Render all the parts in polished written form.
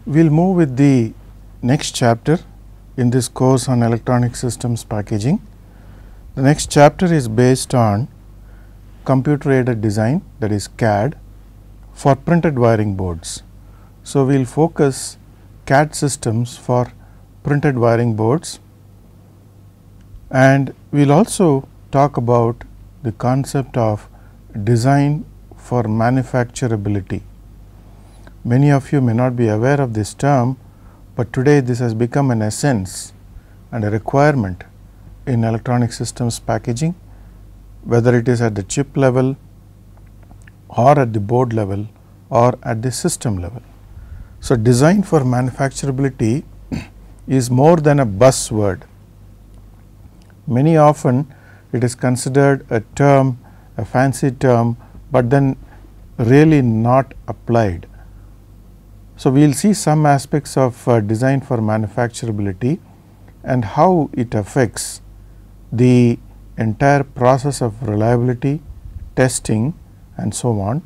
We will move with the next chapter in this course on electronic systems packaging. The next chapter is based on computer aided design, that is CAD, for printed wiring boards. So, we will focus CAD systems for printed wiring boards, and we will also talk about the concept of design for manufacturability. Many of you may not be aware of this term, but today this has become an essence and a requirement in electronic systems packaging, whether it is at the chip level or at the board level or at the system level. So, design for manufacturability is more than a buzzword. Many often it is considered a term, a fancy term, but then really not applied. So, we will see some aspects of design for manufacturability and how it affects the entire process of reliability, testing and so on,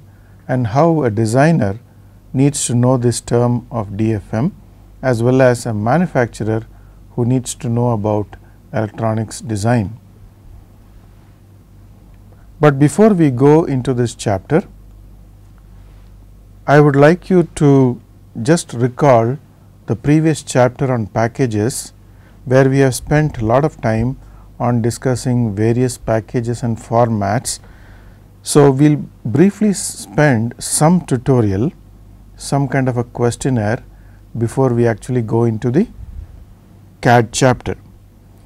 and how a designer needs to know this term of DFM as well as a manufacturer who needs to know about electronics design. But before we go into this chapter, I would like you to just recall the previous chapter on packages, where we have spent a lot of time on discussing various packages and formats. So, we will briefly spend some tutorial, some kind of a questionnaire before we actually go into the CAD chapter.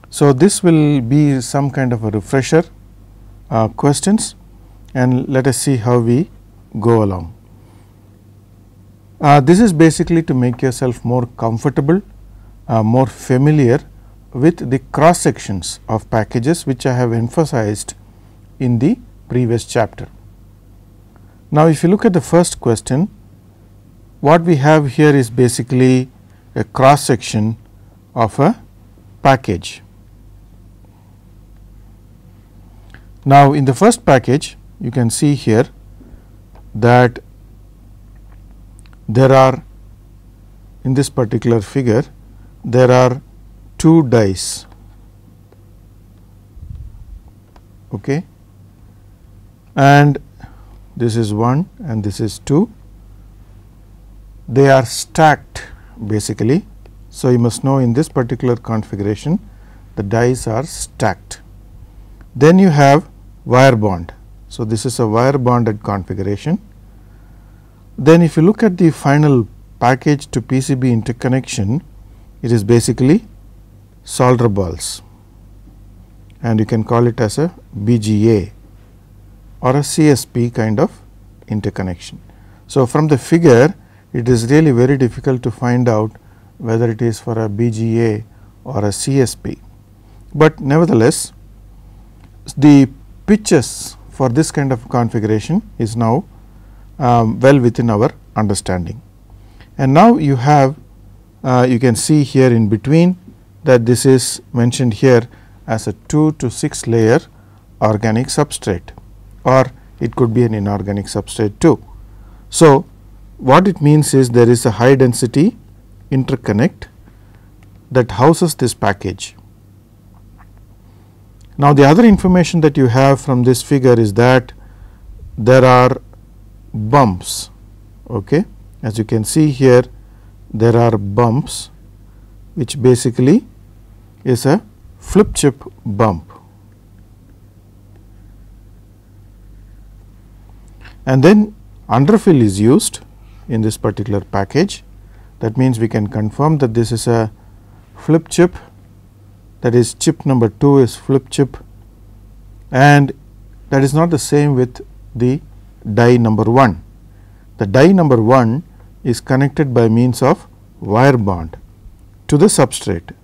So, this will be some kind of a refresher questions, and let us see how we go along. This is basically to make yourself more comfortable, more familiar with the cross sections of packages, which I have emphasized in the previous chapter. Now, if you look at the first question, what we have here is basically a cross section of a package. Now, in the first package, you can see here that there are, in this particular figure, there are two dies, okay, and this is 1 and this is 2. They are stacked basically. So, you must know in this particular configuration the dies are stacked. Then you have wire bond. So, this is a wire bonded configuration. Then if you look at the final package to PCB interconnection, it is basically solder balls, and you can call it as a BGA or a CSP kind of interconnection. So, from the figure it is really very difficult to find out whether it is for a BGA or a CSP, but nevertheless the pitches for this kind of configuration is now well within our understanding. And now you have you can see here in between that this is mentioned here as a 2 to 6 layer organic substrate, or it could be an inorganic substrate too. So, what it means is there is a high density interconnect that houses this package. Now, the other information that you have from this figure is that there are bumps, okay. As you can see here, there are bumps, which basically is a flip chip bump, and then underfill is used in this particular package. That means we can confirm that this is a flip chip, that is chip number 2 is flip chip, and that is not the same with the die number 1. The die number 1 is connected by means of wire bond to the substrate.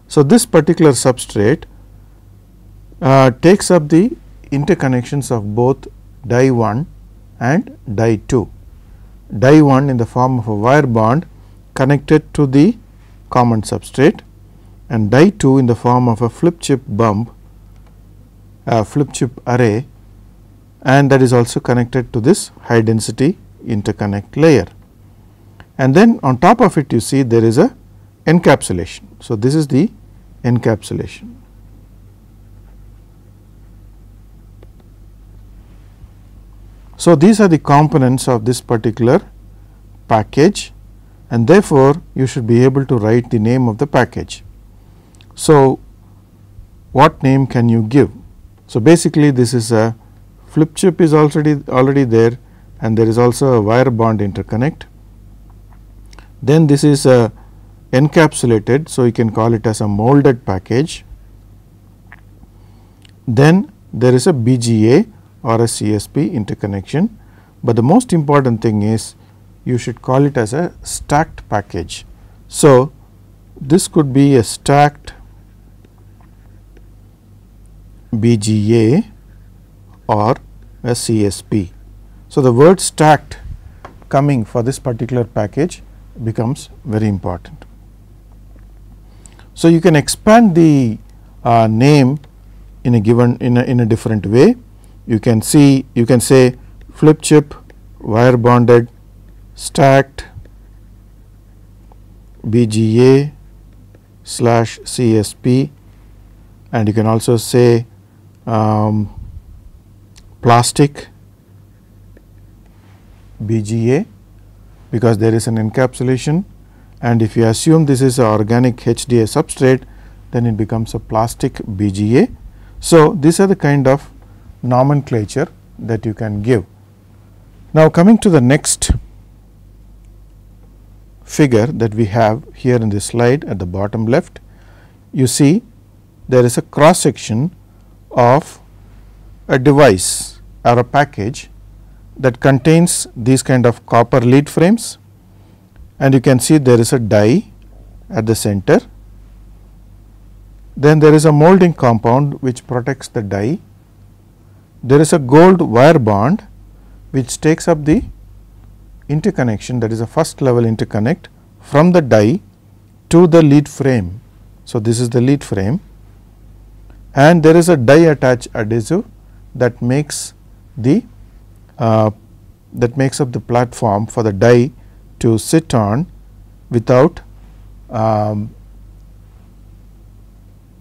So, this particular substrate takes up the interconnections of both die 1 and die 2. Die 1 in the form of a wire bond connected to the common substrate, and die 2 in the form of a flip chip bump, flip chip array, and that is also connected to this high density interconnect layer. and then on top of it you see there is a encapsulation. So, this is the encapsulation. So, these are the components of this particular package, and therefore, you should be able to write the name of the package. So, what name can you give? So, basically this is a flip chip is already there, and there is also a wire bond interconnect. Then this is a encapsulated, so you can call it as a molded package. Then there is a BGA or a CSP interconnection, but the most important thing is you should call it as a stacked package. So, this could be a stacked BGA or a CSP. So, the word stacked coming for this particular package becomes very important. So, you can expand the name in a given in a different way. You can say flip chip wire bonded stacked BGA / CSP, and you can also say plastic BGA, because there is an encapsulation, and if you assume this is an organic HDA substrate, then it becomes a plastic BGA. So, these are the kind of nomenclature that you can give. Now, coming to the next figure that we have here in this slide at the bottom left, you see there is a cross section of a device or a package that contains these kind of copper lead frames, and you can see there is a die at the center. Then there is a molding compound which protects the die. There is a gold wire bond which takes up the interconnection, that is a first level interconnect from the die to the lead frame. So, this is the lead frame, and there is a die attach adhesive that makes the that makes up the platform for the die to sit on without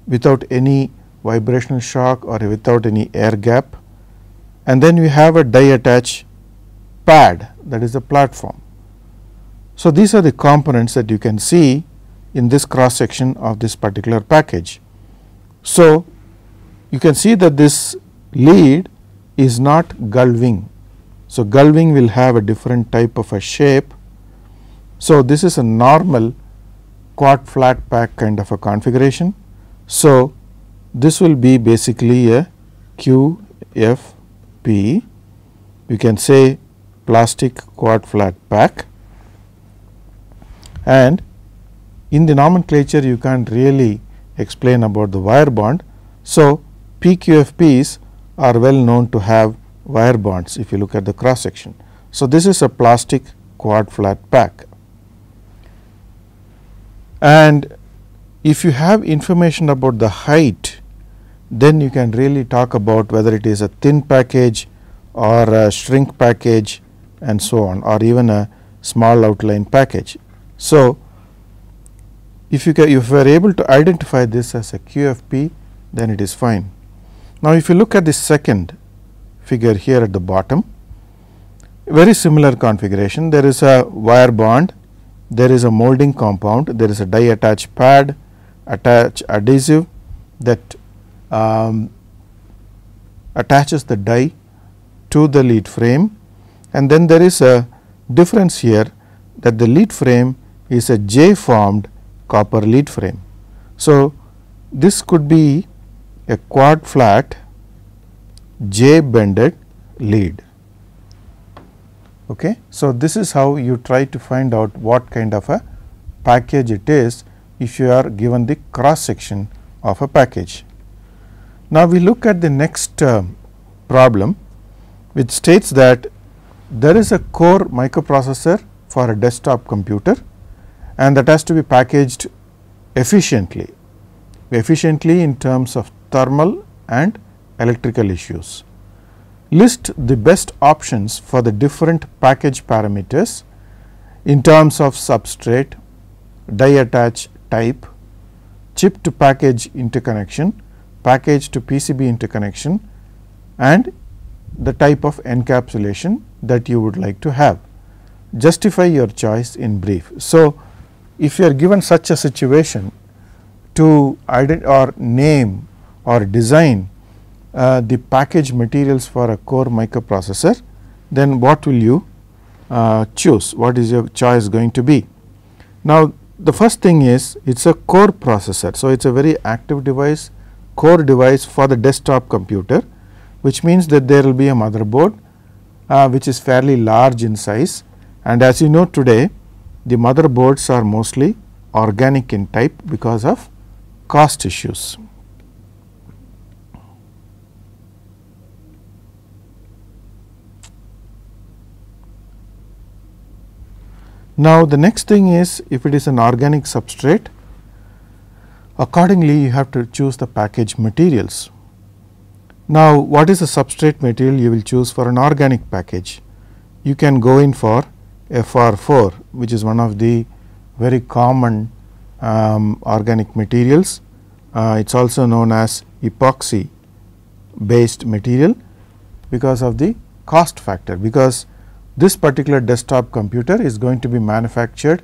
without any vibrational shock or without any air gap. And then we have a die attach pad, that is the platform. So, these are the components that you can see in this cross section of this particular package. So, you can see that this lead is not gull wing. So, gull wing will have a different type of a shape. So, this is a normal quad flat pack kind of a configuration. So, this will be basically a QFP, you can say plastic quad flat pack, and in the nomenclature you can't really explain about the wire bond. So, PQFPs are well known to have wire bonds if you look at the cross section. So, this is a plastic quad flat pack, and if you have information about the height, then you can really talk about whether it is a thin package or a shrink package and so on, or even a small outline package. So, if you are able to identify this as a QFP, then it is fine. Now, if you look at the second figure here at the bottom, very similar configuration. There is a wire bond, there is a molding compound, there is a die attach pad, attach adhesive that attaches the die to the lead frame, and then there is a difference here that the lead frame is a J formed copper lead frame. So, this could be a quad flat J bended lead. Okay. So, this is how you try to find out what kind of a package it is if you are given the cross section of a package. Now, we look at the next problem, which states that there is a core microprocessor for a desktop computer, and that has to be packaged efficiently in terms of thermal and electrical issues. List the best options for the different package parameters in terms of substrate, die attach type, chip to package interconnection, package to PCB interconnection, and the type of encapsulation that you would like to have. Justify your choice in brief. So, if you are given such a situation to or name or design the package materials for a core microprocessor, then what will you choose? What is your choice going to be? Now, the first thing is it is a core processor. So, it is a very active device, core device for the desktop computer, which means that there will be a motherboard which is fairly large in size, and as you know today the motherboards are mostly organic in type because of cost issues. Now, the next thing is if it is an organic substrate, accordingly you have to choose the package materials. Now, what is the substrate material you will choose for an organic package? You can go in for FR4, which is one of the very common organic materials. It is also known as epoxy based material because of the cost factor, because this particular desktop computer is going to be manufactured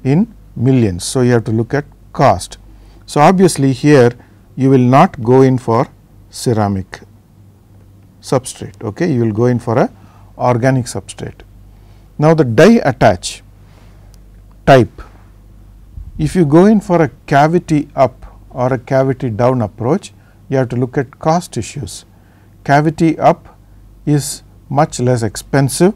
in millions. So, you have to look at cost. So, obviously, here you will not go in for ceramic substrate, okay? You will go in for a organic substrate. Now, the die attach type, if you go in for a cavity up or a cavity down approach, you have to look at cost issues. Cavity up is much less expensive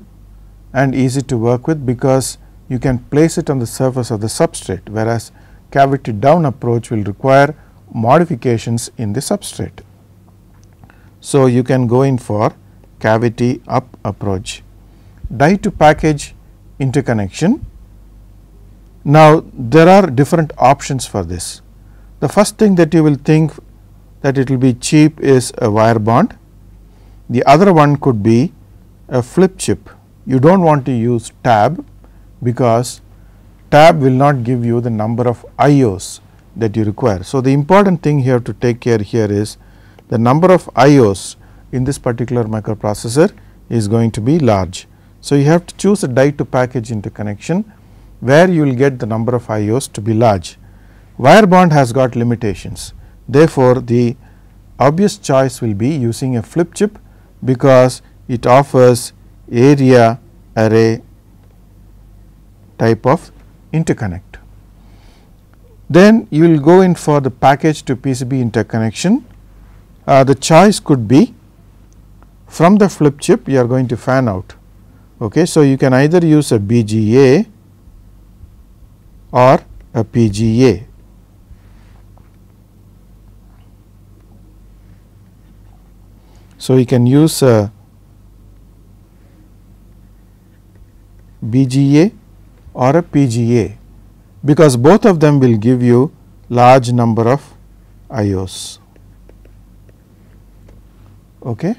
and easy to work with, because you can place it on the surface of the substrate, whereas cavity down approach will require modifications in the substrate. So, you can go in for cavity up approach. Die to package interconnection. Now, there are different options for this. The first thing that you will think that it will be cheap is a wire bond. The other one could be a flip chip. You do not want to use tab, because tab will not give you the number of IOs that you require. So, the important thing here to take care here is the number of IOs in this particular microprocessor is going to be large. So, you have to choose a die to package interconnection where you will get the number of IOs to be large. Wire bond has got limitations. Therefore, the obvious choice will be using a flip chip, because it offers area array type of interconnect. Then you will go in for the package to PCB interconnection. The choice could be from the flip chip you are going to fan out. Okay. So, you can either use a BGA or a PGA. So, you can use a BGA or a PGA, because both of them will give you large number of IOs. Okay.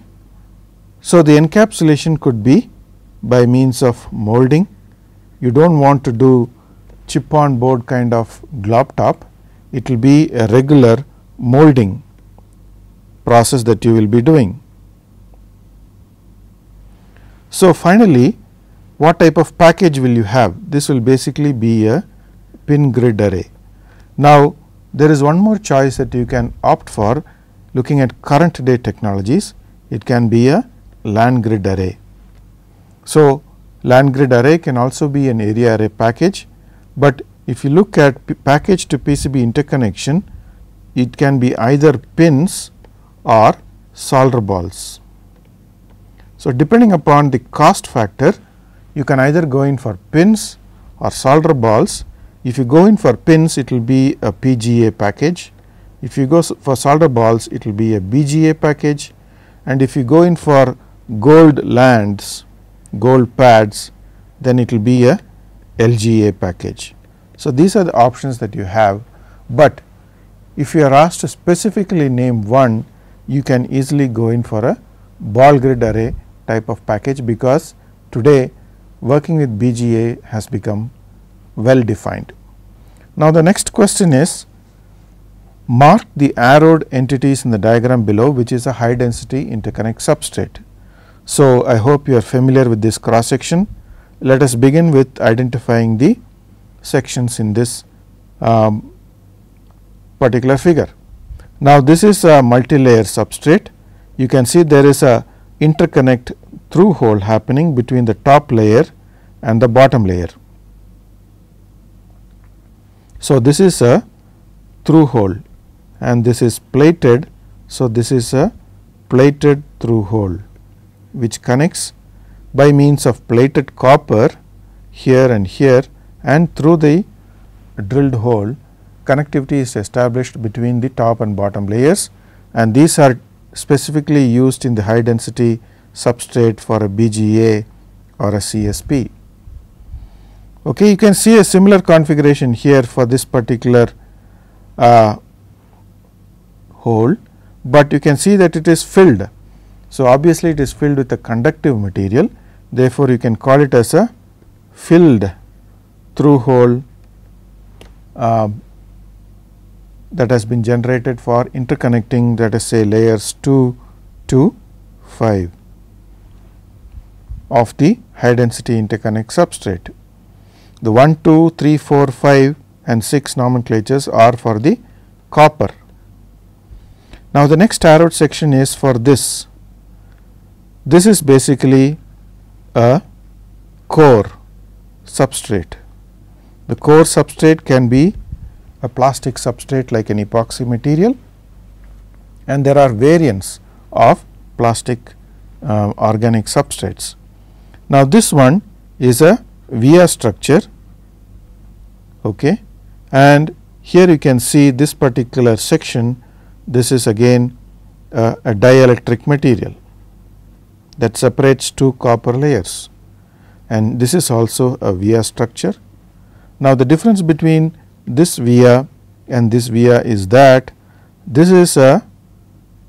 So, the encapsulation could be by means of molding. You do not want to do chip on board kind of glob top, it will be a regular molding process that you will be doing. So, finally, what type of package will you have? This will basically be a pin grid array. Now, there is one more choice that you can opt for looking at current day technologies. It can be a LAN grid array. So, LAN grid array can also be an area array package, but if you look at package to PCB interconnection, it can be either pins or solder balls. So, depending upon the cost factor, you can either go in for pins or solder balls. If you go in for pins, it will be a PGA package. If you go for solder balls, it will be a BGA package, and if you go in for gold lands, gold pads, then it will be a LGA package. So, these are the options that you have, but if you are asked to specifically name one, you can easily go in for a ball grid array type of package, because today working with BGA has become well defined. Now, the next question is, mark the arrowed entities in the diagram below, which is a high density interconnect substrate. So, I hope you are familiar with this cross section. Let us begin with identifying the sections in this particular figure. Now, this is a multi-layer substrate. You can see there is a interconnect through hole happening between the top layer and the bottom layer. So, this is a through hole and this is plated. So, this is a plated through hole which connects by means of plated copper here and through the drilled hole connectivity is established between the top and bottom layers, and these are specifically used in the high density substrate for a BGA or a CSP. Okay, you can see a similar configuration here for this particular hole, but you can see that it is filled. So, obviously, it is filled with a conductive material, therefore, you can call it as a filled through hole that has been generated for interconnecting, let us say, layers 2 to 5 of the high density interconnect substrate. The 1, 2, 3, 4, 5 and 6 nomenclatures are for the copper. Now, the next arrowed section is for this. This is basically a core substrate. The core substrate can be a plastic substrate like an epoxy material, and there are variants of plastic organic substrates. Now, this one is a via structure, okay, and here you can see this particular section. This is again a dielectric material that separates two copper layers, and this is also a via structure. Now, the difference between this via and this via is that this is a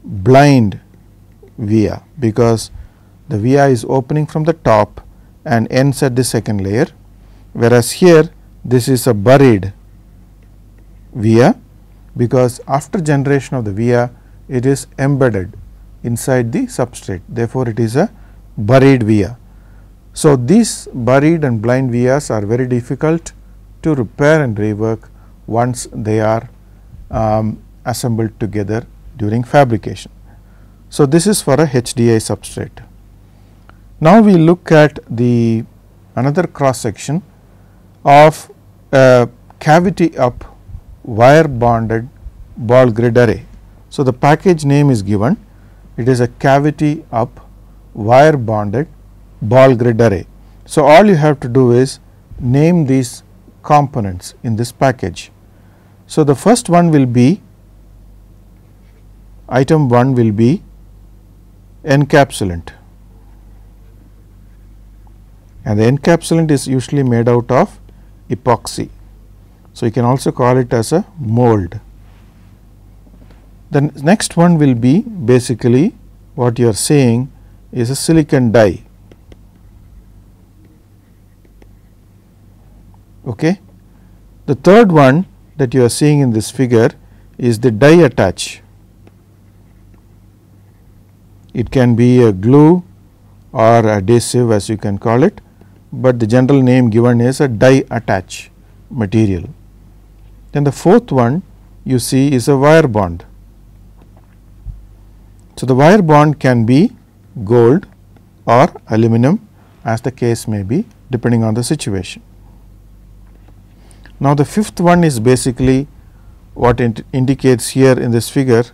blind via, because the via is opening from the top and ends at the second layer, whereas here this is a buried via, because after generation of the via it is embedded inside the substrate, therefore, it is a buried via. So, these buried and blind vias are very difficult to repair and rework once they are assembled together during fabrication. So, this is for a HDI substrate. Now, we look at the another cross section of a cavity up wire bonded ball grid array. So, the package name is given, it is a cavity up wire bonded ball grid array. So, all you have to do is name these components in this package. So, the first one will be item 1 will be encapsulant, and the encapsulant is usually made out of epoxy. So, you can also call it as a mold. The next one will be basically what you are saying is a silicon die. Okay. The third one that you are seeing in this figure is the die attach. It can be a glue or adhesive, as you can call it, but the general name given is a die attach material. Then the fourth one you see is a wire bond. So, the wire bond can be gold or aluminum, as the case may be, depending on the situation. Now, the fifth one is basically what it indicates here in this figure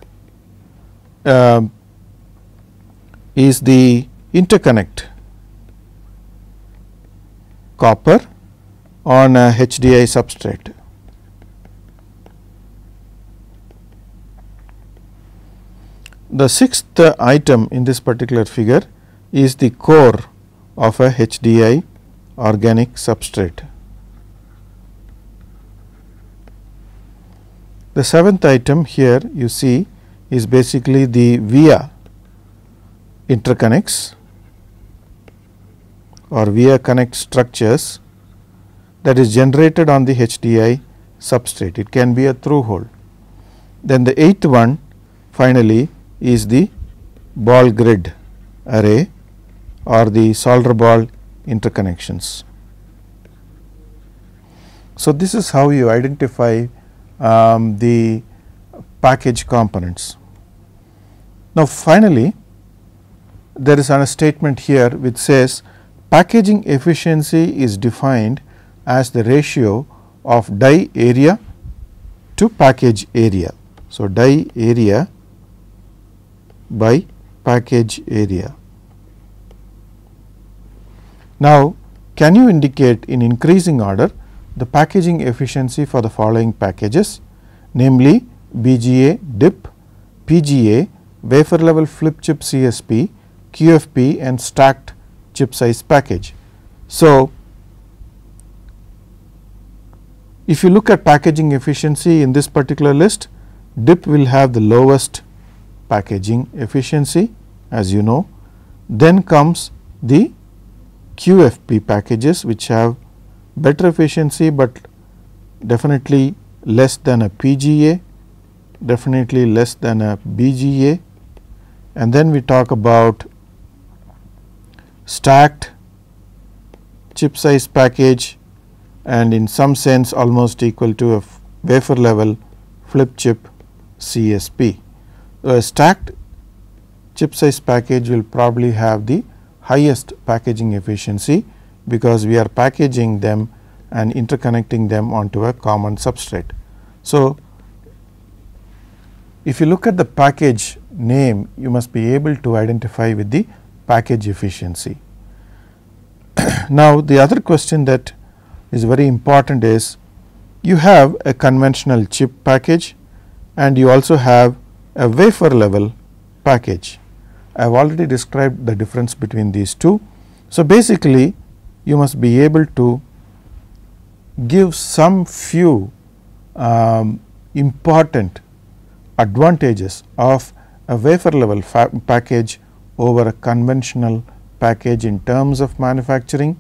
is the interconnect copper on a HDI substrate. The sixth item in this particular figure is the core of a HDI organic substrate. The seventh item here you see is basically the via interconnects or via connect structures that is generated on the HDI substrate. It can be a through hole. Then the 8th one finally is the ball grid array or the solder ball interconnections. So, this is how you identify the package components. Now, finally, there is a statement here which says packaging efficiency is defined as the ratio of die area to package area. So, die area by package area. Now, can you indicate in increasing order the packaging efficiency for the following packages, namely BGA, DIP, PGA, wafer level flip chip CSP, QFP and stacked chip size package. So, if you look at packaging efficiency in this particular list, DIP will have the lowest packaging efficiency, as you know. Then comes the QFP packages which have better efficiency, but definitely less than a PGA, definitely less than a BGA, and then we talk about stacked chip size package and in some sense almost equal to a wafer level flip chip CSP. A stacked chip size package will probably have the highest packaging efficiency, because we are packaging them and interconnecting them onto a common substrate. So, if you look at the package name, you must be able to identify with the package efficiency. Now, the other question that is very important is, you have a conventional chip package and you also have a wafer level package. I have already described the difference between these two. So, basically you must be able to give some few important advantages of a wafer level package over a conventional package in terms of manufacturing,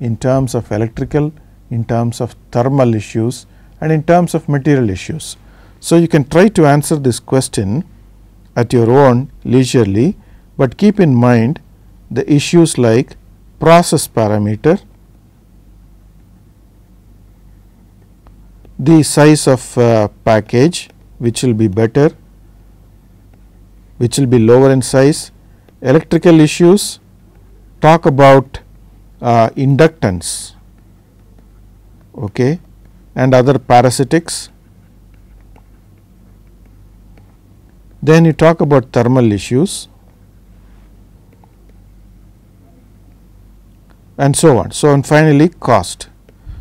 in terms of electrical, in terms of thermal issues and in terms of material issues. So, you can try to answer this question at your own leisurely, but keep in mind the issues like process parameter, the size of package which will be better, which will be lower in size, electrical issues, talk about inductance, okay, and other parasitics. Then you talk about thermal issues and so on. So, and finally cost.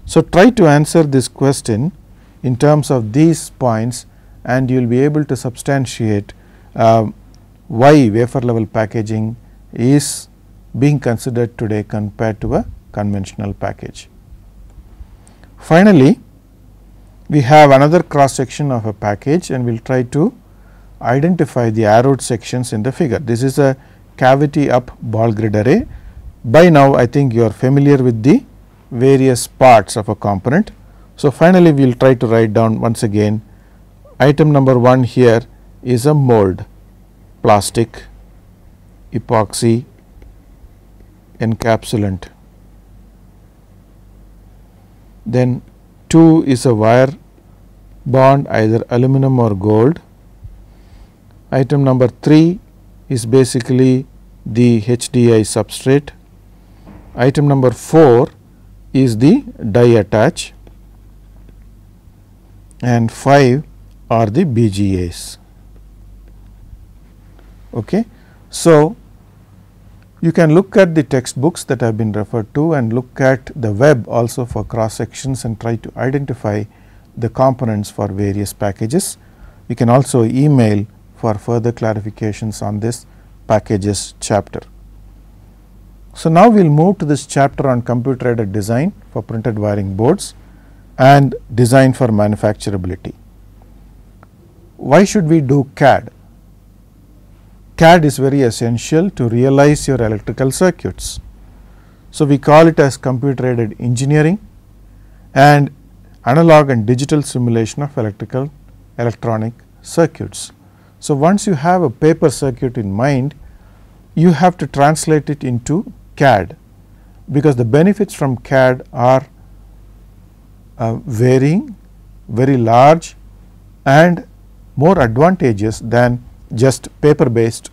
So, try to answer this question in terms of these points and you will be able to substantiate why wafer level packaging is being considered today compared to a conventional package. Finally, we have another cross section of a package and we will try to identify the arrowed sections in the figure. This is a cavity up ball grid array. By now, I think you are familiar with the various parts of a component. So, finally, we will try to write down once again item number 1 here is a mold, plastic, epoxy, encapsulant. Then 2 is a wire bond, either aluminum or gold. Item number 3 is basically the HDI substrate. Item number 4 is the die attach and 5 are the BGAs. Okay. So, you can look at the textbooks that have been referred to and look at the web also for cross sections and try to identify the components for various packages. You can also email for further clarifications on this packages chapter. So, now we will move to this chapter on computer aided design for printed wiring boards and design for manufacturability. Why should we do CAD? CAD is very essential to realize your electrical circuits. So, we call it as computer aided engineering and analog and digital simulation of electronic circuits. So, once you have a paper circuit in mind, you have to translate it into CAD, because the benefits from CAD are varying, very large and more advantageous than just paper based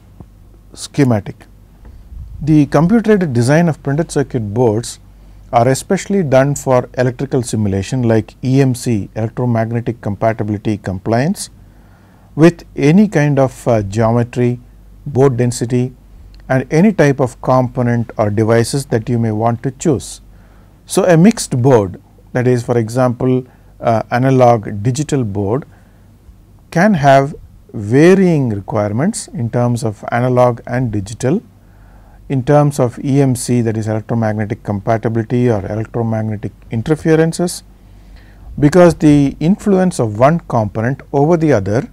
schematic. The computer aided design of printed circuit boards are especially done for electrical simulation like EMC, electromagnetic compatibility compliance, with any kind of geometry, board density and any type of component or devices that you may want to choose. So, a mixed board, that is for example, analog digital board, can have varying requirements in terms of analog and digital, in terms of EMC, that is electromagnetic compatibility or electromagnetic interferences, because the influence of one component over the other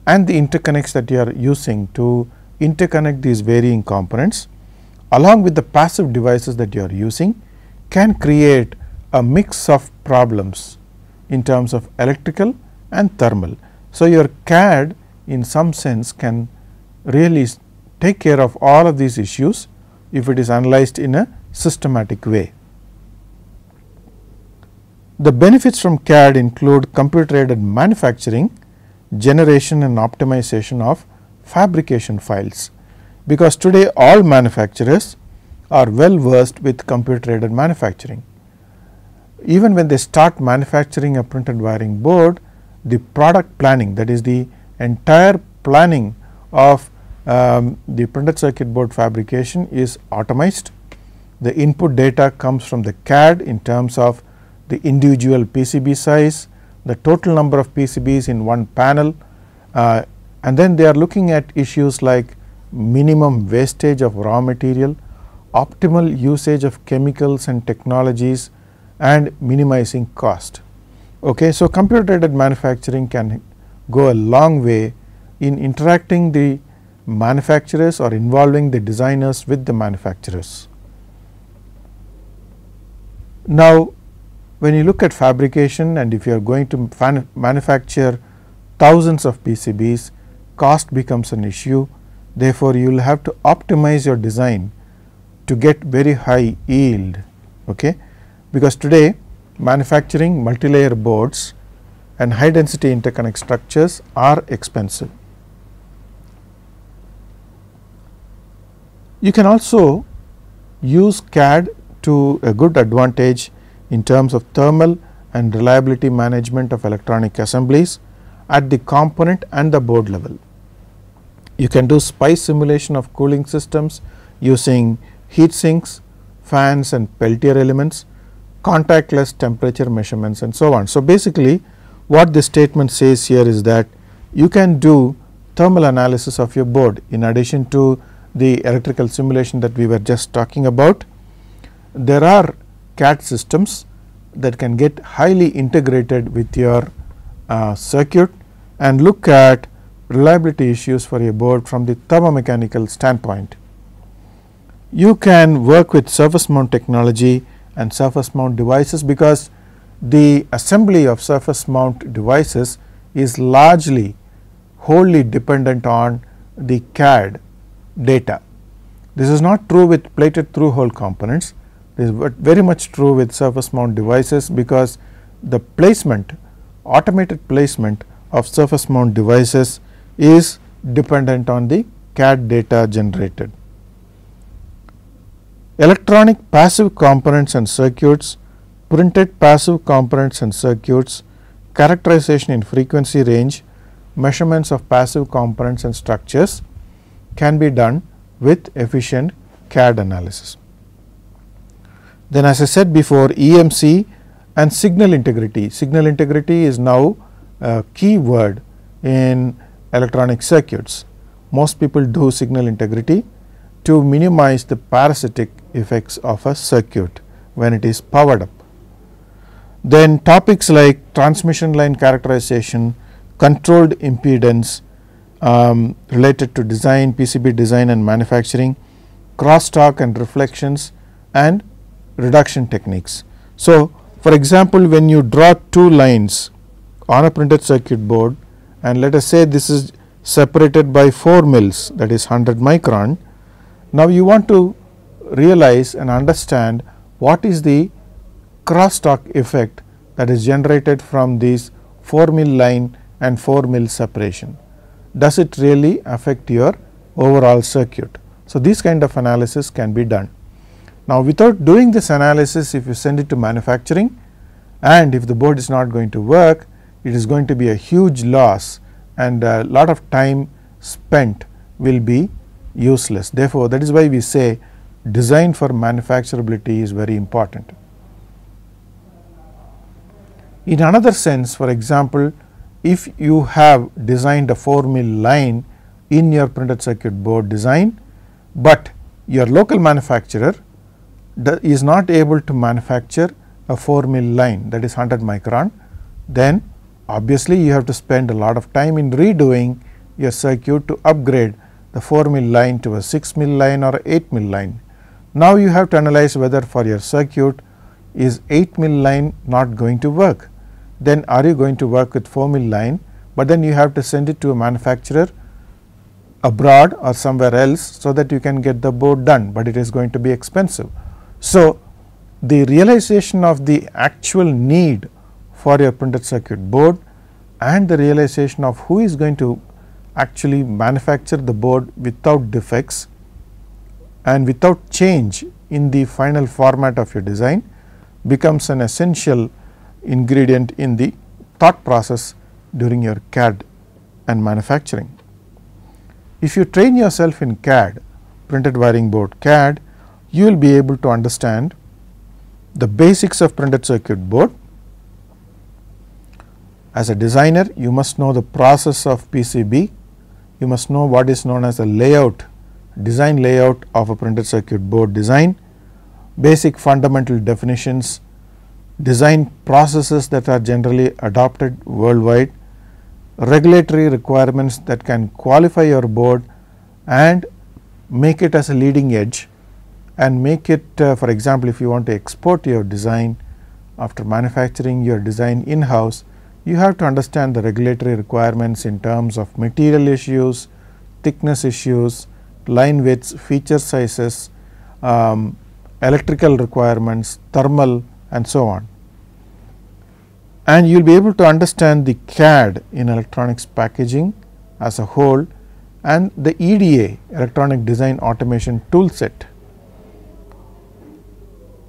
and the interconnects that you are using to interconnect these varying components along with the passive devices that you are using can create a mix of problems in terms of electrical and thermal. So, your CAD in some sense can really take care of all of these issues if it is analyzed in a systematic way. The benefits from CAD include computer aided manufacturing, generation and optimization of fabrication files, because today all manufacturers are well versed with computer aided manufacturing. Even when they start manufacturing a printed wiring board, the product planning, that is the entire planning of the printed circuit board fabrication is automized. The input data comes from the CAD in terms of the individual PCB size, the total number of PCBs in one panel, and then they are looking at issues like minimum wastage of raw material, optimal usage of chemicals and technologies and minimizing cost. Okay. So, computer aided manufacturing can go a long way in interacting the manufacturers or involving the designers with the manufacturers. Now, when you look at fabrication and if you are going to manufacture thousands of PCBs, cost becomes an issue. Therefore, you will have to optimize your design to get very high yield, okay? Because today manufacturing multi-layer boards and high density interconnect structures are expensive. You can also use CAD to a good advantage in terms of thermal and reliability management of electronic assemblies at the component and the board level. You can do SPICE simulation of cooling systems using heat sinks, fans and Peltier elements, contactless temperature measurements and so on. So, basically what this statement says here is that you can do thermal analysis of your board in addition to the electrical simulation that we were just talking about. There are CAD systems that can get highly integrated with your circuit and look at reliability issues for your board from the thermomechanical standpoint. You can work with surface mount technology and surface mount devices, because the assembly of surface mount devices is largely wholly dependent on the CAD data. This is not true with plated through hole components. This is very much true with surface mount devices, because the placement, automated placement of surface mount devices is dependent on the CAD data generated. Electronic passive components and circuits, printed passive components and circuits, characterization in frequency range, measurements of passive components and structures can be done with efficient CAD analysis. Then, as I said before, EMC and signal integrity. Signal integrity is now a key word in electronic circuits. Most people do signal integrity to minimize the parasitic effects of a circuit when it is powered up. Then topics like transmission line characterization, controlled impedance related to design, PCB design and manufacturing, crosstalk and reflections, and reduction techniques. So, for example, when you draw two lines on a printed circuit board and let us say this is separated by 4 mils, that is 100 micron. Now, you want to realize and understand what is the crosstalk effect that is generated from this 4 mil line and 4 mil separation. Does it really affect your overall circuit? So, this kind of analysis can be done. Now, without doing this analysis, if you send it to manufacturing and if the board is not going to work, it is going to be a huge loss and a lot of time spent will be useless. Therefore, that is why we say design for manufacturability is very important. In another sense, for example, if you have designed a 4 mil line in your printed circuit board design, but your local manufacturer is not able to manufacture a 4 mil line, that is 100 micron, then obviously you have to spend a lot of time in redoing your circuit to upgrade the 4 mil line to a 6 mil line or 8 mil line. Now, you have to analyze whether for your circuit is 8 mil line not going to work. Then are you going to work with 4 mil line, but then you have to send it to a manufacturer abroad or somewhere else, so that you can get the board done, but it is going to be expensive. So, the realization of the actual need for your printed circuit board and the realization of who is going to actually manufacture the board without defects and without change in the final format of your design becomes an essential ingredient in the thought process during your CAD and manufacturing. If you train yourself in CAD, printed wiring board CAD, you will be able to understand the basics of printed circuit board. As a designer, you must know the process of PCB, you must know what is known as a layout, design layout of a printed circuit board design, basic fundamental definitions, design processes that are generally adopted worldwide, regulatory requirements that can qualify your board and make it as a leading edge and make it for example, if you want to export your design after manufacturing your design in house, you have to understand the regulatory requirements in terms of material issues, thickness issues, line widths, feature sizes, electrical requirements, thermal and so on. And you will be able to understand the CAD in electronics packaging as a whole and the EDA, electronic design automation tool set.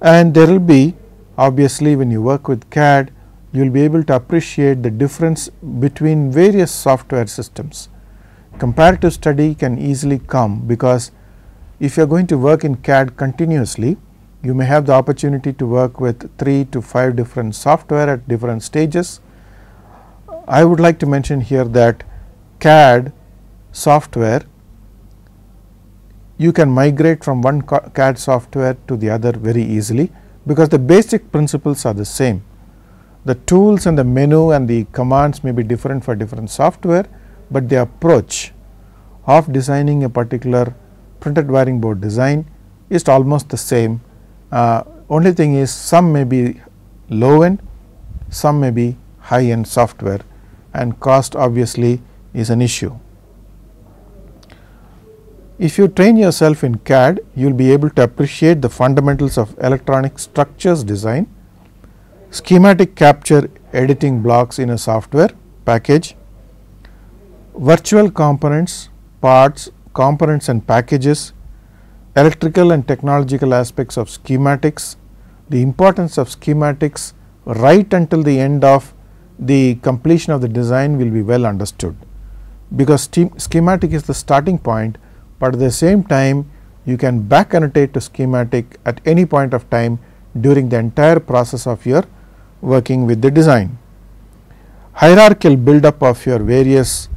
And there will be obviously when you work with CAD, you will be able to appreciate the difference between various software systems. Comparative study can easily come, because if you are going to work in CAD continuously, you may have the opportunity to work with 3 to 5 different software at different stages. I would like to mention here that CAD software, you can migrate from one CAD software to the other very easily, because the basic principles are the same. The tools and the menu and the commands may be different for different software, but the approach of designing a particular printed wiring board design is almost the same. Only thing is, some may be low end, some may be high end software, and cost obviously is an issue. If you train yourself in CAD, you will be able to appreciate the fundamentals of electronic structures design, schematic capture editing blocks in a software package, virtual components, parts, components and packages, electrical and technological aspects of schematics, the importance of schematics right until the end of the completion of the design will be well understood, because schematic is the starting point, but at the same time you can back annotate to schematic at any point of time during the entire process of your working with the design. Hierarchical build up of your various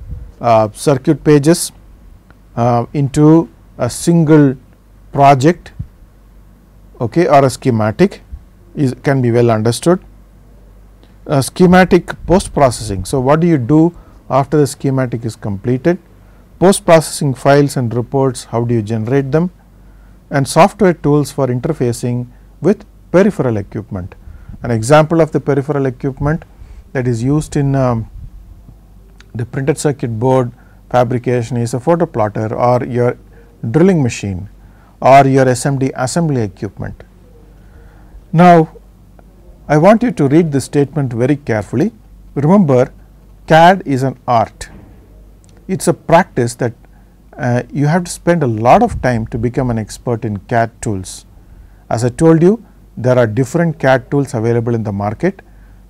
circuit pages into a single project, okay, or a schematic can be well understood. Schematic post processing. So, what do you do after the schematic is completed? Post processing files and reports, how do you generate them, and software tools for interfacing with peripheral equipment. An example of the peripheral equipment that is used in the printed circuit board fabrication is a photoplotter or your drilling machine or your SMD assembly equipment. Now, I want you to read this statement very carefully. Remember, CAD is an art. It is a practice that you have to spend a lot of time to become an expert in CAD tools. As I told you, there are different CAD tools available in the market.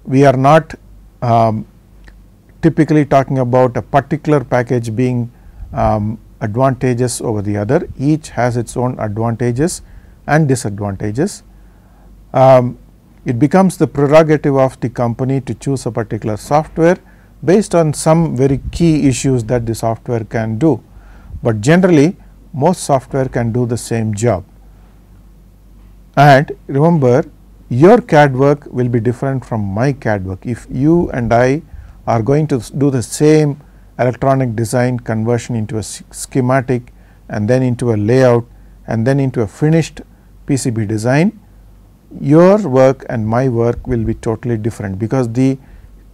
We are not typically talking about a particular package being advantageous over the other. Each has its own advantages and disadvantages. It becomes the prerogative of the company to choose a particular software based on some very key issues that the software can do, but generally most software can do the same job. And remember, your CAD work will be different from my CAD work. If you and I are going to do the same electronic design conversion into a schematic and then into a layout and then into a finished PCB design, your work and my work will be totally different, because the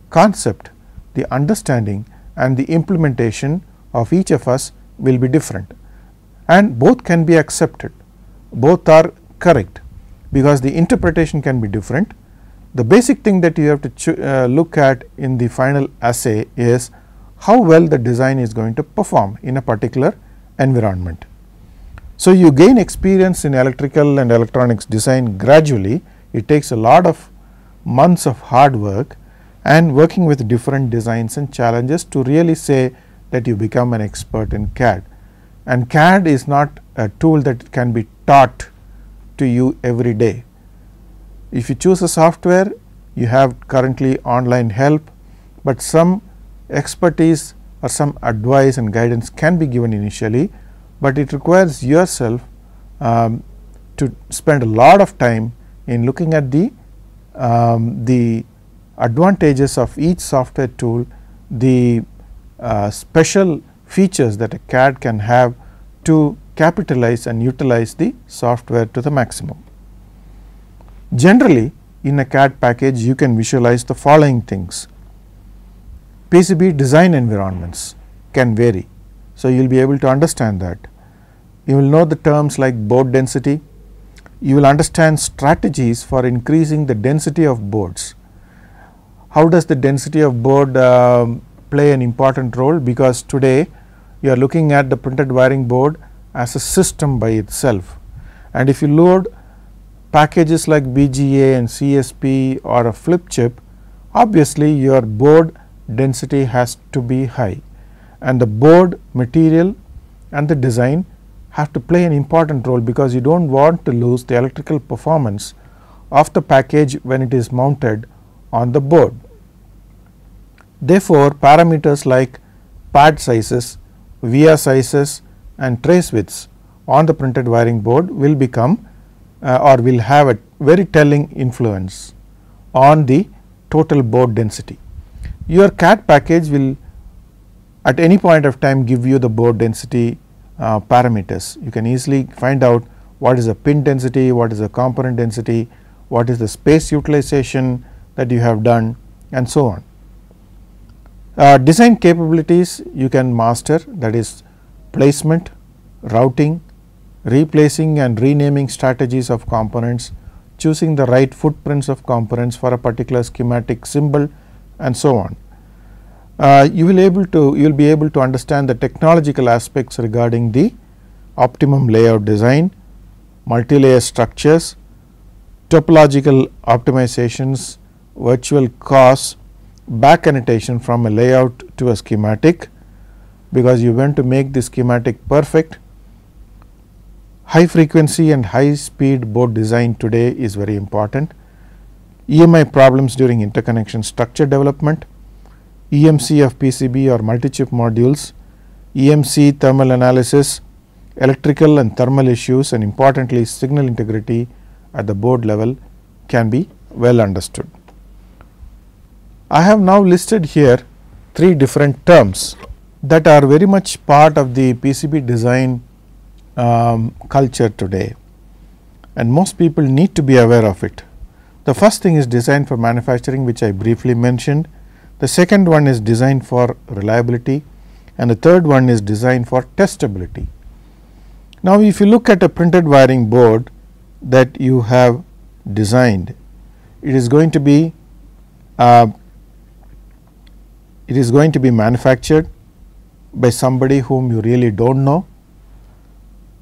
concept, the understanding and the implementation of each of us will be different, and both can be accepted, both are correct, because the interpretation can be different. The basic thing that you have to look at in the final assay is how well the design is going to perform in a particular environment. So, you gain experience in electrical and electronics design gradually. It takes a lot of months of hard work and working with different designs and challenges to really say that you become an expert in CAD. And CAD is not a tool that can be taught to you every day. If you choose a software, you have currently online help, but some expertise or some advice and guidance can be given initially, but it requires yourself to spend a lot of time in looking at the advantages of each software tool, the special features that a CAD can have to capitalize and utilize the software to the maximum. Generally, in a CAD package you can visualize the following things. PCB design environments can vary. So, you will be able to understand that. You will know the terms like board density. You will understand strategies for increasing the density of boards. How does the density of board play an important role? Because today you are looking at the printed wiring board as a system by itself, and if you load packages like BGA and CSP or a flip chip, obviously your board density has to be high, and the board material and the design have to play an important role, because you do not want to lose the electrical performance of the package when it is mounted on the board. Therefore, parameters like pad sizes, via sizes and trace widths on the printed wiring board will become or will have a very telling influence on the total board density. Your CAD package will at any point of time give you the board density parameters. You can easily find out what is the pin density, what is the component density, what is the space utilization that you have done, and so on. Design capabilities you can master, that is placement, routing, replacing and renaming strategies of components, choosing the right footprints of components for a particular schematic symbol, and so on. You will be able to understand the technological aspects regarding the optimum layout design, multi-layer structures, topological optimizations, virtual cause, back annotation from a layout to a schematic, because you want to make the schematic perfect. High frequency and high speed board design today is very important. EMI problems during interconnection structure development, EMC of PCB or multi-chip modules, EMC thermal analysis, electrical and thermal issues, and importantly signal integrity at the board level can be well understood. I have now listed here 3 different terms that are very much part of the PCB design culture today, and most people need to be aware of it. The first thing is design for manufacturing, which I briefly mentioned. The second one is design for reliability, and the third one is design for testability. Now, if you look at a printed wiring board that you have designed, it is going to be manufactured by somebody whom you really don't know,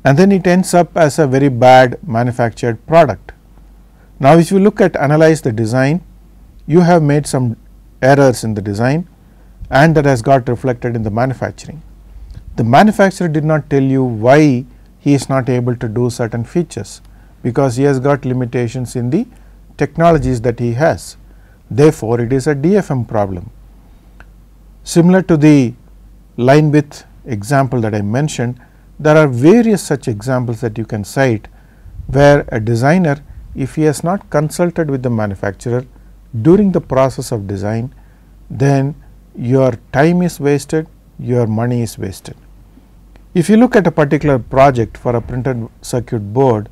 and then it ends up as a very bad manufactured product. Now, if you look at analyze the design, you have made some errors in the design, and that has got reflected in the manufacturing. The manufacturer did not tell you why he is not able to do certain features, because he has got limitations in the technologies that he has. Therefore, it is a DFM problem. Similar to the line width example that I mentioned, there are various such examples that you can cite, where a designer, if he has not consulted with the manufacturer during the process of design, then your time is wasted, your money is wasted. If you look at a particular project for a printed circuit board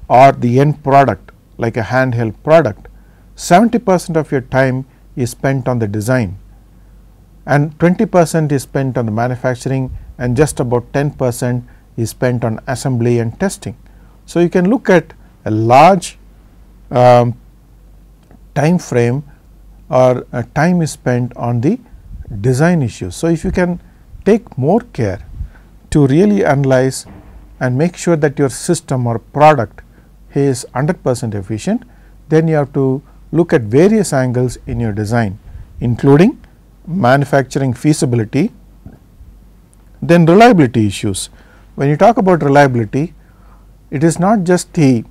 or the end product like a handheld product, 70% of your time is spent on the design, and 20% is spent on the manufacturing, and just about 10% is spent on assembly and testing. So, you can look at a large time frame or time is spent on the design issues. So, if you can take more care to really analyze and make sure that your system or product is 100% efficient, then you have to look at various angles in your design, including manufacturing feasibility, then reliability issues. When you talk about reliability, it is not just the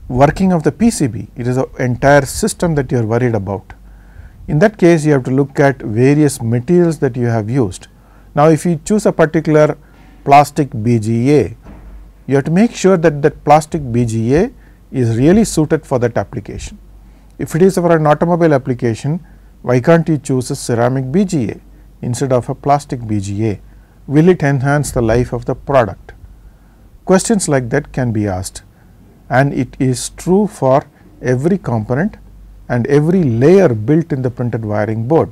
working of the PCB, it is an entire system that you are worried about. In that case, you have to look at various materials that you have used. Now, if you choose a particular plastic BGA, you have to make sure that that plastic BGA is really suited for that application. If it is for an automobile application, why can't you choose a ceramic BGA instead of a plastic BGA? Will it enhance the life of the product? Questions like that can be asked, and it is true for every component and every layer built in the printed wiring board.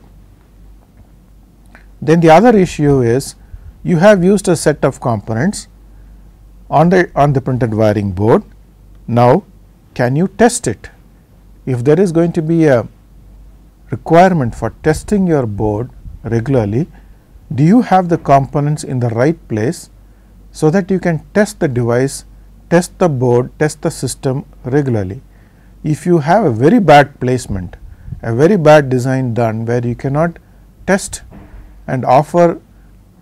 Then the other issue is, you have used a set of components on the printed wiring board. Now, can you test it? If there is going to be a requirement for testing your board regularly, do you have the components in the right place so that you can test the device, test the board, test the system regularly? If you have a very bad placement, a very bad design done where you cannot test and offer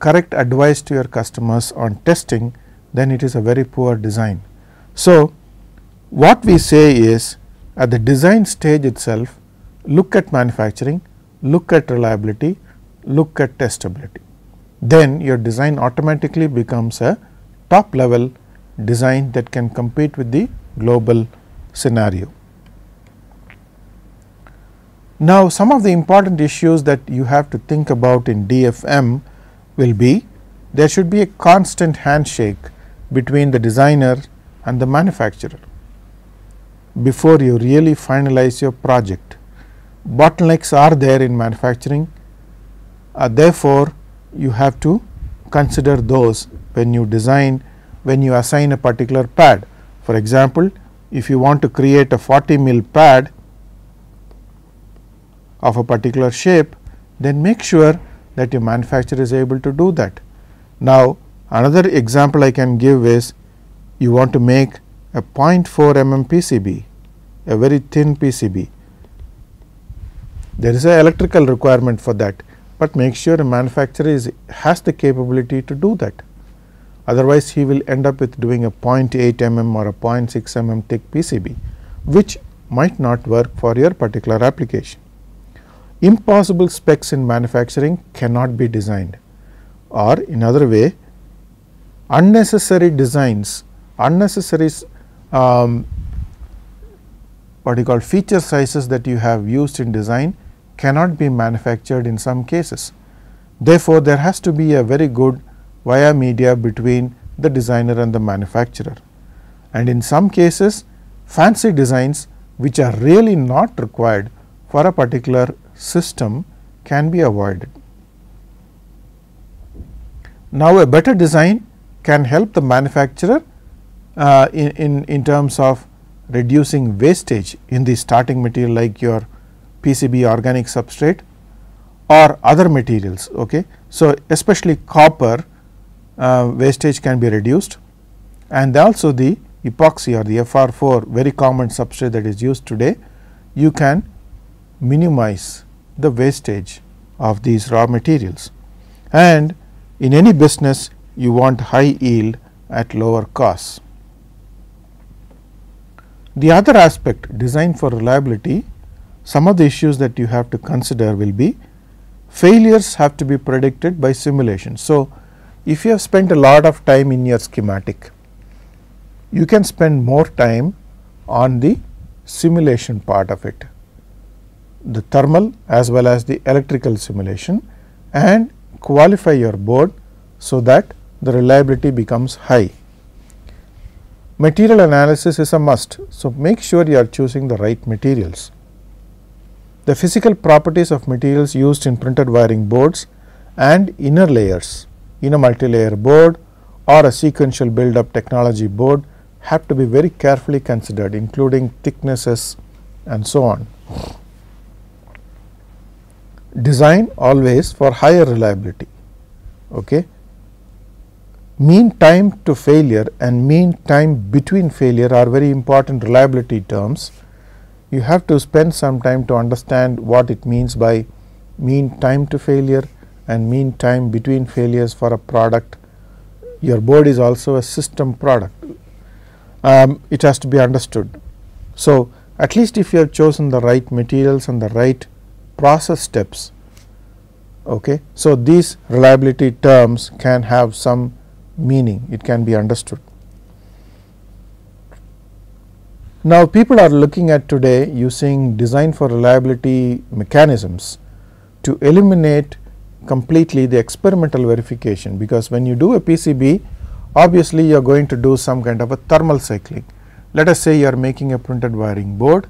correct advice to your customers on testing, then it is a very poor design. So, what we say is, at the design stage itself, look at manufacturing, look at reliability, look at testability. Then your design automatically becomes a top level design that can compete with the global scenario. Now, some of the important issues that you have to think about in DFM will be, there should be a constant handshake between the designer and the manufacturer before you really finalize your project. Bottlenecks are there in manufacturing, therefore, you have to consider those when you design, when you assign a particular pad. For example, if you want to create a 40 mil pad of a particular shape, then make sure that your manufacturer is able to do that. Now, another example I can give is, you want to make a 0.4 mm PCB, a very thin PCB. There is an electrical requirement for that, but make sure a manufacturer has the capability to do that. Otherwise, he will end up with doing a 0.8 mm or a 0.6 mm thick PCB, which might not work for your particular application. Impossible specs in manufacturing cannot be designed, or in other way, unnecessary designs, unnecessary what you call feature sizes that you have used in design cannot be manufactured in some cases. Therefore, there has to be a very good via media between the designer and the manufacturer, and in some cases fancy designs which are really not required for a particular system can be avoided. Now, a better design can help the manufacturer in terms of reducing wastage in the starting material like your PCB organic substrate or other materials. Okay. So, especially copper wastage can be reduced, and also the epoxy or the FR4 very common substrate that is used today, you can minimize the wastage of these raw materials, and in any business you want high yield at lower costs. The other aspect, design for reliability, some of the issues that you have to consider will be failures have to be predicted by simulation. So, if you have spent a lot of time in your schematic, you can spend more time on the simulation part of it, the thermal as well as the electrical simulation, and qualify your board so that the reliability becomes high. Material analysis is a must. So, make sure you are choosing the right materials. The physical properties of materials used in printed wiring boards and inner layers in a multi-layer board or a sequential build-up technology board have to be very carefully considered, including thicknesses and so on. Design always for higher reliability. Okay. Mean time to failure and mean time between failure are very important reliability terms. You have to spend some time to understand what it means by mean time to failure and mean time between failures for a product. Your board is also a system product. It has to be understood. So, at least if you have chosen the right materials and the right process steps. Okay. So, these reliability terms can have some meaning, it can be understood. Now, people are looking at today using design for reliability mechanisms to eliminate completely the experimental verification, because when you do a PCB, obviously you are going to do some kind of a thermal cycling. Let us say you are making a printed wiring board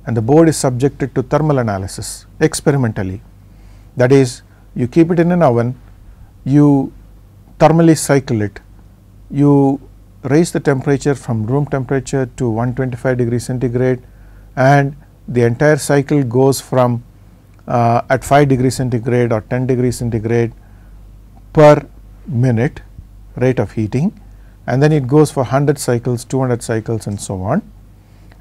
and the board is subjected to thermal analysis experimentally. That is, you keep it in an oven, you thermally cycle it, you raise the temperature from room temperature to 125 degrees centigrade, and the entire cycle goes from at 5 degrees centigrade or 10 degrees centigrade per minute rate of heating, and then it goes for 100 cycles, 200 cycles and so on,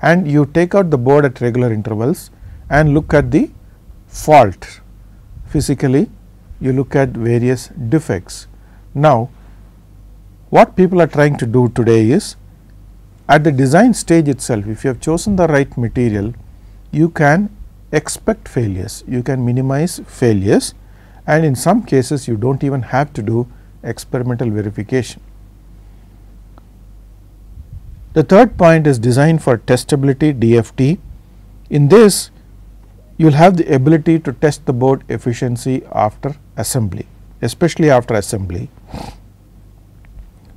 and you take out the board at regular intervals and look at the fault. Physically you look at various defects. Now, what people are trying to do today is, at the design stage itself, if you have chosen the right material, you can expect failures, you can minimize failures, and in some cases you do not even have to do experimental verification. The third point is design for testability, DFT. In this, you will have the ability to test the board efficiency after assembly, especially after assembly.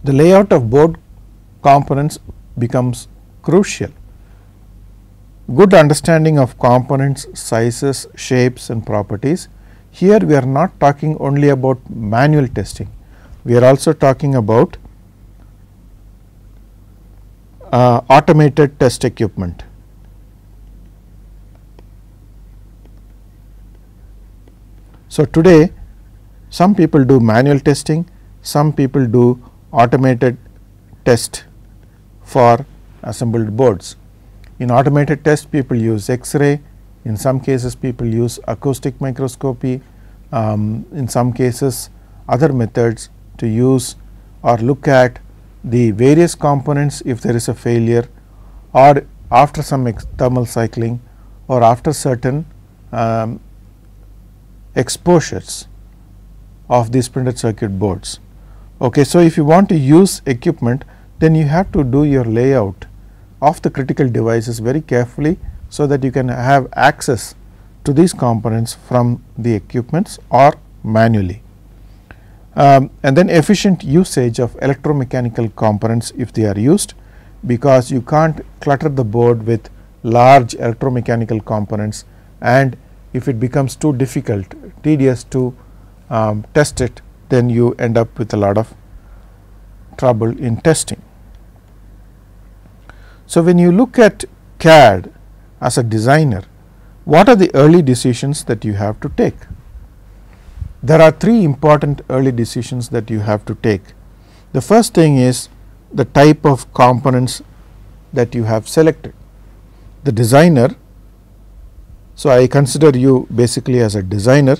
The layout of board components becomes crucial. Good understanding of components, sizes, shapes and properties. Here we are not talking only about manual testing, we are also talking about automated test equipment. So, today some people do manual testing, some people do automated test for assembled boards. In automated test, people use X-ray, in some cases people use acoustic microscopy, in some cases other methods to use or look at the various components if there is a failure, or after some thermal cycling, or after certain exposures of these printed circuit boards. Okay, so, if you want to use equipment, then you have to do your layout of the critical devices very carefully, so that you can have access to these components from the equipments or manually. And then efficient usage of electromechanical components if they are used, because you can't clutter the board with large electromechanical components, and if it becomes too difficult, tedious to test it, then you end up with a lot of trouble in testing. So, when you look at CAD as a designer, what are the early decisions that you have to take? There are three important early decisions that you have to take. The first thing is the type of components that you have selected. The designer, so I consider you basically as a designer,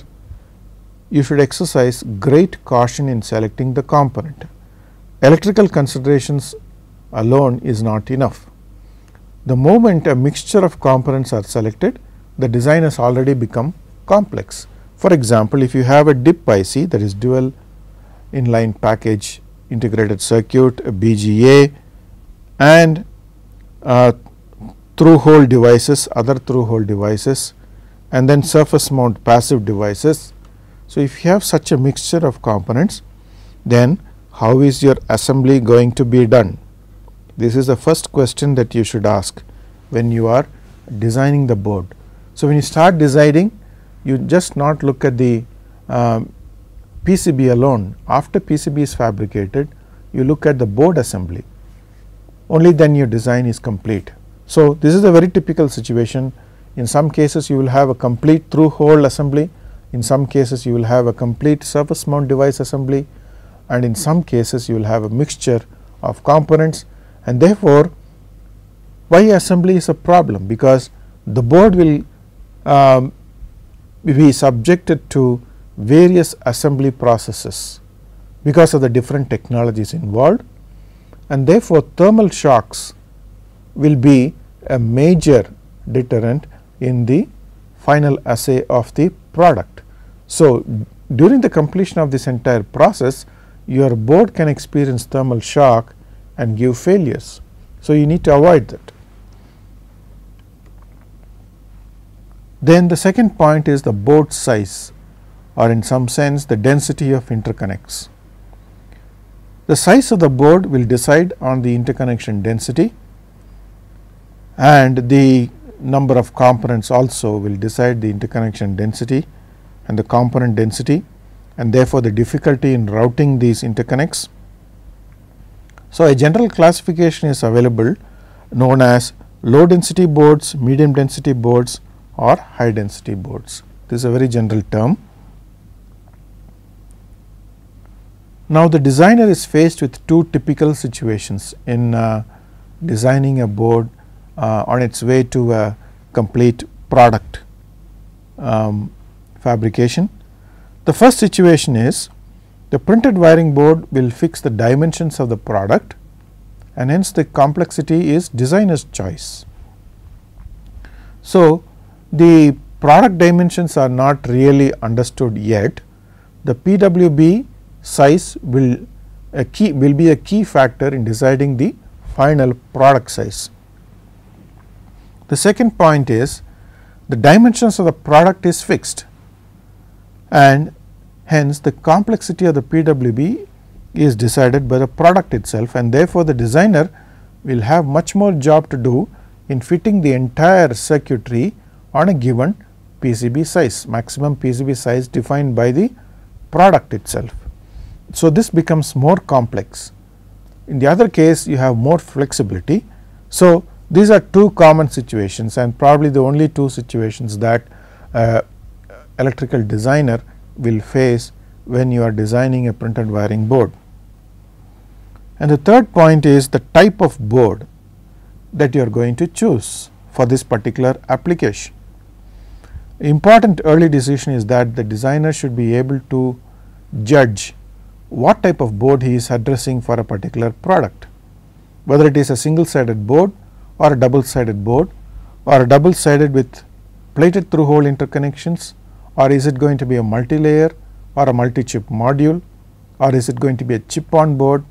you should exercise great caution in selecting the component. Electrical considerations alone is not enough. The moment a mixture of components are selected, the design has already become complex. For example, if you have a DIP IC, that is dual inline package integrated circuit, a BGA, and through hole devices, other through hole devices, and then surface mount passive devices. So, if you have such a mixture of components, then how is your assembly going to be done? This is the first question that you should ask when you are designing the board. So, when you start designing, you just not look at the PCB alone. After PCB is fabricated, you look at the board assembly, only then your design is complete. So, this is a very typical situation. In some cases, you will have a complete through hole assembly, in some cases you will have a complete surface mount device assembly, and in some cases you will have a mixture of components, and therefore, why assembly is a problem, because the board will be subjected to various assembly processes because of the different technologies involved, and therefore, thermal shocks will be a major deterrent in the final assay of the product. So, during the completion of this entire process, your board can experience thermal shock and give failures. So, you need to avoid that. Then the second point is the board size, or in some sense the density of interconnects. The size of the board will decide on the interconnection density, and the number of components also will decide the interconnection density and the component density, and therefore, the difficulty in routing these interconnects. So, a general classification is available known as low density boards, medium density boards, or high density boards. This is a very general term. Now, the designer is faced with two typical situations in designing a board on its way to a complete product fabrication. The first situation is the printed wiring board will fix the dimensions of the product, and hence the complexity is designer's choice. So, the product dimensions are not really understood yet. The PWB size will be a key factor in deciding the final product size. The second point is the dimensions of the product is fixed, and hence the complexity of the PWB is decided by the product itself, and therefore, the designer will have much more job to do in fitting the entire circuitry on a given PCB size, maximum PCB size defined by the product itself. So, this becomes more complex. In the other case, you have more flexibility. So, these are two common situations, and probably the only two situations that electrical designer will face when you are designing a printed wiring board. And the third point is the type of board that you are going to choose for this particular application. Important early decision is that the designer should be able to judge what type of board he is addressing for a particular product, whether it is a single sided board or a double sided board, or a double sided with plated through hole interconnections, or is it going to be a multi-layer or a multi-chip module, or is it going to be a chip on board,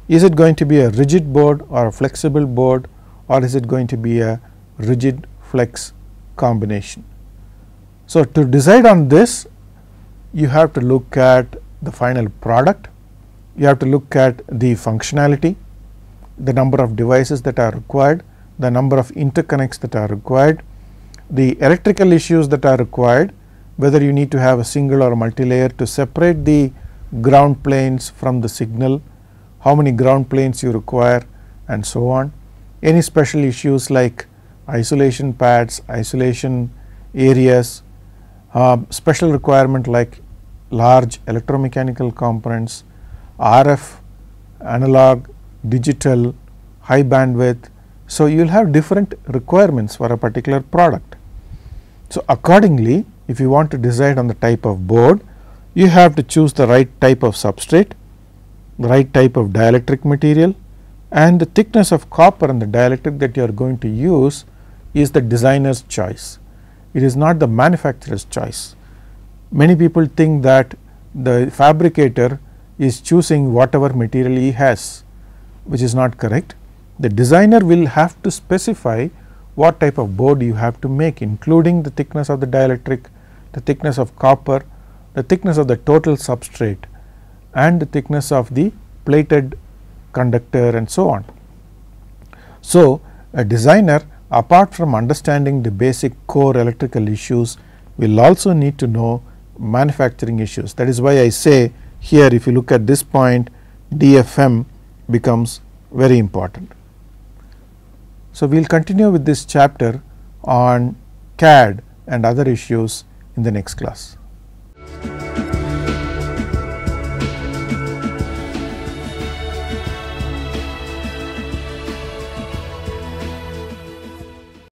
is it going to be a rigid board or a flexible board, or is it going to be a rigid flex combination. So, to decide on this, you have to look at the final product, you have to look at the functionality, the number of devices that are required, the number of interconnects that are required, the electrical issues that are required, whether you need to have a single or multi-layer to separate the ground planes from the signal, how many ground planes you require, and so on. Any special issues like isolation pads, isolation areas, special requirement like large electromechanical components, RF, analog, digital, high bandwidth. So, you will have different requirements for a particular product. So, accordingly, if you want to decide on the type of board, you have to choose the right type of substrate, the right type of dielectric material, and the thickness of copper and the dielectric that you are going to use is the designer's choice. It is not the manufacturer's choice. Many people think that the fabricator is choosing whatever material he has, which is not correct. The designer will have to specify what type of board you have to make, including the thickness of the dielectric, the thickness of copper, the thickness of the total substrate, and the thickness of the plated conductor, and so on. So, a designer, apart from understanding the basic core electrical issues, will also need to know manufacturing issues. That is why I say here, if you look at this point, DFM becomes very important. So, we will continue with this chapter on CAD and other issues in the next class.